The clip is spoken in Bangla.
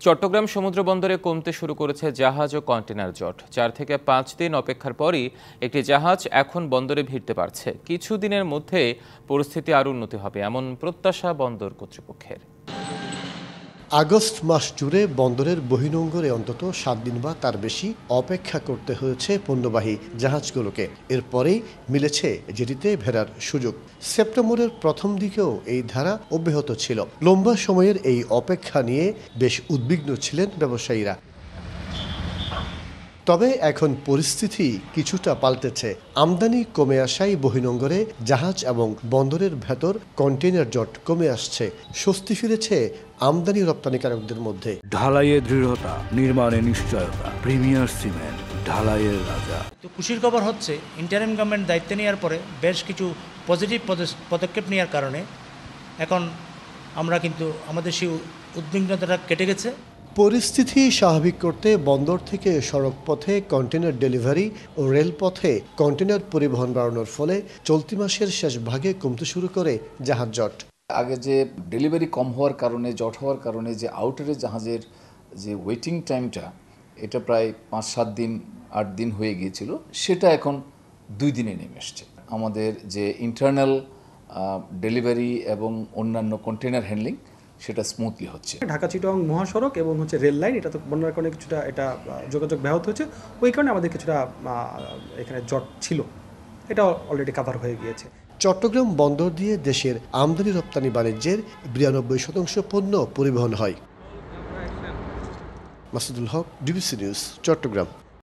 চট্টগ্রাম সমুদ্র বন্দরে কমতে শুরু করেছে জাহাজ ও কন্টেনার জট। 4 থেকে 5 দিন অপেক্ষার পরই একটি জাহাজ এখন বন্দরে ভিড়তে পারছে। কিছুদিনের মধ্যে পরিস্থিতি আরও উন্নতি হবে এমন প্রত্যাশা বন্দর কর্তৃপক্ষের। আগস্ট মাস জুড়ে বন্দরের বহির্নোঙরে অন্তত 7 দিন বা তার বেশি অপেক্ষা করতে হয়েছে পণ্যবাহী জাহাজগুলোকে। এরপরেই মিলেছে জেটিতে ফেরার সুযোগ। সেপ্টেম্বরের প্রথম দিকেও এই ধারা অব্যাহত ছিল। লম্বা সময়ের এই অপেক্ষা নিয়ে বেশ উদ্বিগ্ন ছিলেন ব্যবসায়ীরা। তবে এখন পরিস্থিতি কিছুটা পাল্টেছে। আমদানি কমে আসায় বহির্নোঙরে জাহাজ এবং বন্দরের ভেতর কন্টেইনার জট কমে আসছে। স্বস্তি ফিরেছে আমদানি রপ্তানিকারকদের মধ্যে। ঢালাইয়ে দৃঢ়তা, নির্মাণে নিশ্চয়তা, প্রিমিয়ার সিমেন্ট, ঢালাইয়ের রাজা। তো খুশির খবর হচ্ছে ইন্টারিম গভর্নমেন্ট দায়িত্ব নেওয়ার পরে বেশ কিছু পজিটিভ পদক্ষেপ নেওয়ার কারণে এখন আমরা কিন্তু আমাদের সেই উদ্বিগ্নতাটা কেটে গেছে। পরিস্থিতি স্বাভাবিক করতে বন্দর থেকে সড়ক পথে কন্টেনার ডেলিভারি ও রেলপথে কন্টেনার পরিবহন বাড়ানোর ফলে চলতি মাসের শেষ ভাগে কমতে শুরু করে জাহাজ জট। আগে যে ডেলিভারি কম হওয়ার কারণে, জট হওয়ার কারণে যে আউটারে জাহাজের যে ওয়েটিং টাইমটা এটা প্রায় 5-7 দিন 8 দিন হয়ে গিয়েছিল, সেটা এখন 2 দিনে নেমে আসছে। আমাদের যে ইন্টারনাল ডেলিভারি এবং অন্যান্য কন্টেনার হ্যান্ডলিং সেটা স্মুথলি হচ্ছে। ঢাকা চিটাগং মহাসড়ক এবং রেল লাইন, এটা তো বন্যার কারণে কিছুটা এটা যোগাযোগ ব্যাহত হয়েছে। ওই কারণে আমাদের কিছুটা এখানে জট ছিল, এটা অলরেডি কাভার হয়ে গিয়েছে। চট্টগ্রাম বন্দর দিয়ে দেশের আমদানি রপ্তানি বাণিজ্যের 92% পণ্য পরিবহন হয়। মাসুদুল হক, ডিবিসি নিউজ, চট্টগ্রাম।